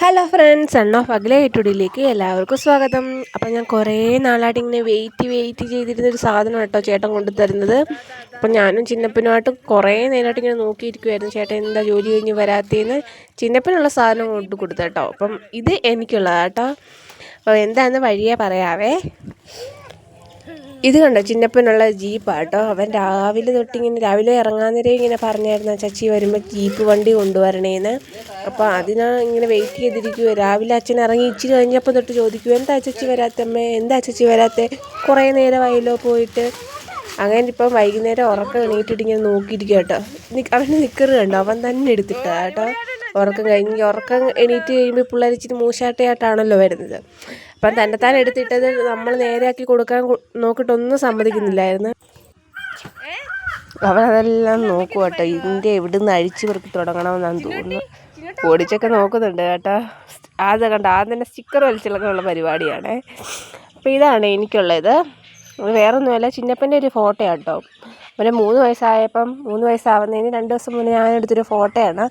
Hello friends, son of അഗ്ലേ ടുഡിലേക്ക് എല്ലാവർക്കും സ്വാഗതം. അപ്പം ഞാൻ കുറേ നാളായിട്ട് ഇങ്ങനെ വെയിറ്റ് ചെയ്തിരുന്നൊരു സാധനം കേട്ടോ ചേട്ടൻ കൊണ്ടു തരുന്നത്. അപ്പം ഞാനും ചിന്നപ്പനുമായിട്ട് കുറേ നേരമായിട്ട് ഇങ്ങനെ നോക്കിയിരിക്കുമായിരുന്നു, ചേട്ടൻ എന്താ ജോലി കഴിഞ്ഞ് വരാത്തേന്ന്. ചിന്നപ്പനുള്ള സാധനം കൊണ്ട് കൊടുത്തു കേട്ടോ. അപ്പം ഇത് എനിക്കുള്ളതാണ് കേട്ടോ. അപ്പോൾ എന്താണെന്ന് വഴിയേ പറയാവേ. ഇത് കണ്ടോ, ചിന്നപ്പനുള്ള ജീപ്പാട്ടോ. അവൻ രാവിലെ തൊട്ടിങ്ങനെ രാവിലെ ഇറങ്ങാൻ നേരം ഇങ്ങനെ പറഞ്ഞായിരുന്നു ചച്ചി വരുമ്പോൾ ജീപ്പ് വണ്ടി കൊണ്ടുവരണേന്ന്. അപ്പോൾ അതിനാ ഇങ്ങനെ വെയിറ്റ് ചെയ്തിരിക്കുവോ. രാവിലെ അച്ഛൻ ഇറങ്ങി ഇച്ചിരി കഴിഞ്ഞപ്പോൾ തൊട്ട് ചോദിക്കുമോ, എന്താ ചച്ചി വരാത്തമ്മേ, എന്താ ചച്ചി വരാത്തേ, കുറേ നേരമായല്ലോ പോയിട്ട്. അങ്ങനെ ഇപ്പം വൈകുന്നേരം ഉറക്കം എണീറ്റിട്ട് ഇങ്ങനെ നോക്കിയിരിക്കുക കേട്ടോ. അവന് നിക്കറ് കണ്ടോ, അവൻ തന്നെ എടുത്തിട്ടാ കേട്ടോ. ഉറക്കം എണീറ്റ് കഴിയുമ്പോൾ പിള്ളേർ ഇച്ചിരി മൂശാട്ടയായിട്ടാണല്ലോ വരുന്നത്. അപ്പം തന്നെത്താൻ എടുത്തിട്ടത് നമ്മൾ നേരെയാക്കി കൊടുക്കാൻ നോക്കിയിട്ടൊന്നും സമ്മതിക്കുന്നില്ലായിരുന്നു. അവനതെല്ലാം നോക്കും കേട്ടോ. ഇതിൻ്റെ എവിടുന്ന് അഴിച്ചു പെറുക്കി തുടങ്ങണമെന്നാണ് തോന്നുന്നു. ഓടിച്ചൊക്കെ നോക്കുന്നുണ്ട് കേട്ടോ. അത് കണ്ടോ, ആദ്യം തന്നെ സ്റ്റിക്കർ വലിച്ചിളക്കാനുള്ള പരിപാടിയാണ്. അപ്പോൾ ഇതാണ് എനിക്കുള്ളത്. അത് വേറൊന്നുമല്ല, ചിന്നപ്പൻ്റെ ഒരു ഫോട്ടോ കേട്ടോ. അവന് 3 വയസ്സാവുന്നതിന് 2 ദിവസം മുന്നേ ഞാൻ എടുത്തൊരു ഫോട്ടോയാണ്.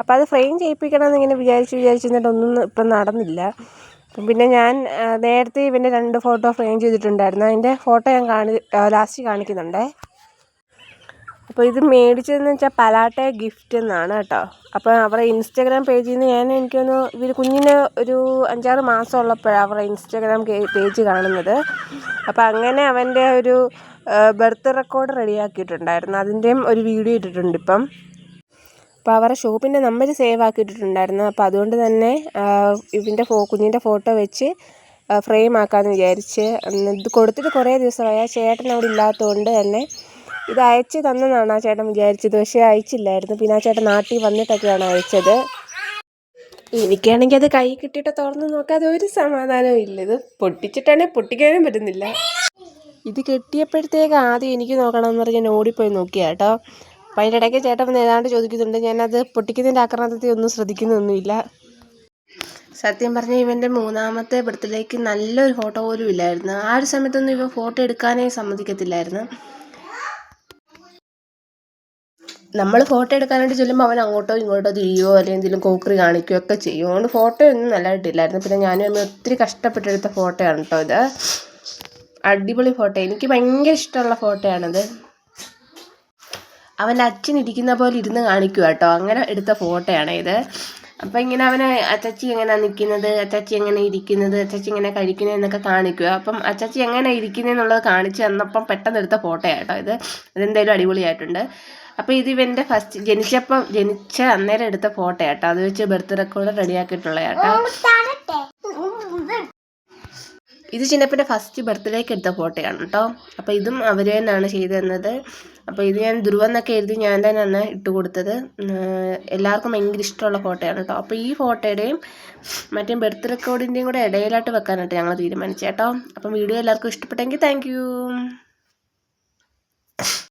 അപ്പോൾ അത് ഫ്രെയിം ചെയ്യിപ്പിക്കണമെന്ന് ഇങ്ങനെ വിചാരിച്ചിട്ടൊന്നും ഇപ്പം നടന്നില്ല. പിന്നെ ഞാൻ നേരത്തെ ഇവൻ്റെ 2 ഫോട്ടോ ഫ്രെയിം ചെയ്തിട്ടുണ്ടായിരുന്നു. അതിൻ്റെ ഫോട്ടോ ഞാൻ ലാസ്റ്റ് കാണിക്കുന്നുണ്ടേ. അപ്പോൾ ഇത് മേടിച്ചതെന്ന് വെച്ചാൽ പലാട്ടെ ഗിഫ്റ്റ് എന്നാണ് കേട്ടോ. അപ്പോൾ അവരുടെ ഇൻസ്റ്റാഗ്രാം പേജിൽ നിന്ന് എനിക്കൊന്ന് ഇവർ കുഞ്ഞിന് ഒരു 5-6 മാസം ഉള്ളപ്പോഴാണ് അവരുടെ ഇൻസ്റ്റാഗ്രാം പേജ് കാണുന്നത്. അപ്പോൾ അങ്ങനെ അവൻ്റെ ഒരു ബർത്ത് റെക്കോർഡ് റെഡിയാക്കിയിട്ടുണ്ടായിരുന്നു. അതിൻ്റെയും ഒരു വീഡിയോ ഇട്ടിട്ടുണ്ട് ഇപ്പം. അപ്പോൾ അവരുടെ ഷോപ്പിൻ്റെ നമ്പർ സേവ് ആക്കിയിട്ടിട്ടുണ്ടായിരുന്നു. അപ്പോൾ അതുകൊണ്ട് തന്നെ ഇവൻ്റെ കുഞ്ഞിൻ്റെ ഫോട്ടോ വെച്ച് ഫ്രെയിം ആക്കാമെന്ന് വിചാരിച്ച്. ഇത് കൊടുത്തിട്ട് കുറേ ദിവസമായി. ആ ചേട്ടൻ അവിടെ ഇല്ലാത്തതുകൊണ്ട് തന്നെ ഇത് അയച്ച് തന്നെന്നാണ് ആ ചേട്ടൻ വിചാരിച്ചത്. പക്ഷേ അയച്ചില്ലായിരുന്നു. പിന്നെ ആ ചേട്ടൻ നാട്ടിൽ വന്നിട്ടൊക്കെയാണ് അയച്ചത്. എനിക്കാണെങ്കിൽ അത് കൈ കിട്ടിയിട്ട് തുറന്ന് നോക്കാതെ ഒരു സമാധാനവും ഇല്ല. ഇത് പൊട്ടിച്ചിട്ടാണെങ്കിൽ പൊട്ടിക്കാനും പറ്റുന്നില്ല. ഇത് കെട്ടിയപ്പോഴത്തേക്ക് ആദ്യം എനിക്ക് നോക്കണമെന്ന് പറഞ്ഞ് ഞാൻ ഓടിപ്പോയി നോക്കിയാ കേട്ടോ. അപ്പോൾ അതിൻ്റെ ഇടയ്ക്ക് ചേട്ടൻ വന്ന് ഏതാണ്ട് ചോദിക്കുന്നുണ്ട്. ഞാനത് പൊട്ടിക്കുന്നതിൻ്റെ ആക്രാന്തത്തിൽ ഒന്നും ശ്രദ്ധിക്കുന്നൊന്നുമില്ല. സത്യം പറഞ്ഞാൽ ഇവൻ്റെ 3ാമത്തെ ബർത്ത്ഡേക്ക് നല്ലൊരു ഫോട്ടോ പോലും ഇല്ലായിരുന്നു. ആ ഒരു സമയത്തൊന്നും ഇവൻ ഫോട്ടോ എടുക്കാനേ സമ്മതിക്കത്തില്ലായിരുന്നു. നമ്മൾ ഫോട്ടോ എടുക്കാനായിട്ട് ചെല്ലുമ്പോൾ അവൻ അങ്ങോട്ടോ ഇങ്ങോട്ടോ തിരിയോ അല്ലെങ്കിൽ എന്തെങ്കിലും കോക്കറി കാണിക്കുകയോ ഒക്കെ ചെയ്യും. അതുകൊണ്ട് ഫോട്ടോ ഒന്നും നല്ലതായിട്ടില്ലായിരുന്നു. പിന്നെ ഞാനും ഒത്തിരി കഷ്ടപ്പെട്ടെടുത്ത ഫോട്ടോയാണ് കേട്ടോ ഇത്. അടിപൊളി ഫോട്ടോ, എനിക്ക് ഭയങ്കര ഇഷ്ടമുള്ള ഫോട്ടോയാണിത്. അവൻ്റെ അച്ഛൻ ഇരിക്കുന്ന പോലെ ഇരുന്ന് കാണിക്കുക കേട്ടോ. അങ്ങനെ എടുത്ത ഫോട്ടോയാണ് ഇത്. അപ്പോൾ ഇങ്ങനെ അവന് അച്ചച്ചി എങ്ങനെയാണ് നിൽക്കുന്നത്, അച്ചച്ചി എങ്ങനെ ഇരിക്കുന്നത്, അച്ചച്ചി എങ്ങനെ കഴിക്കുന്നത് എന്നൊക്കെ കാണിക്കുക. അപ്പം അച്ചച്ചി എങ്ങനെ ഇരിക്കുന്നതെന്നുള്ളത് കാണിച്ച് തന്നപ്പം പെട്ടെന്ന് എടുത്ത ഫോട്ടോയാണ് കേട്ടോ ഇത്. ഇതെന്തായാലും അടിപൊളിയായിട്ടുണ്ട്. അപ്പോൾ ഇത് ഇവൻ്റെ ജനിച്ച അന്നേരം എടുത്ത ഫോട്ടോ കേട്ടോ. അത് വെച്ച് ബർത്ത് റെക്കോർഡ് റെഡിയാക്കിയിട്ടുള്ള കേട്ടോ. ഇത് ചിന്നപ്പൻ്റെ ഫസ്റ്റ് ബർത്ത്ഡേക്ക് എടുത്ത ഫോട്ടോയാണ് കേട്ടോ. അപ്പോൾ ഇതും അവർ തന്നെയാണ് ചെയ്തു തന്നത്. അപ്പോൾ ഇത് ഞാൻ ധ്രുവെന്നൊക്കെ എഴുതി ഞാൻ തന്നെയാണ് ഇട്ട് കൊടുത്തത്. എല്ലാവർക്കും ഭയങ്കര ഇഷ്ടമുള്ള ഫോട്ടോയാണ് കേട്ടോ. അപ്പോൾ ഈ ഫോട്ടോയുടെയും മറ്റേ ബർത്ത് റെക്കോർഡിൻ്റെയും കൂടെ ഇടയിലായിട്ട് വെക്കാനായിട്ട് ഞങ്ങൾ തീരുമാനിച്ചു കേട്ടോ. അപ്പം വീഡിയോ എല്ലാവർക്കും ഇഷ്ടപ്പെട്ടെങ്കിൽ താങ്ക് യു.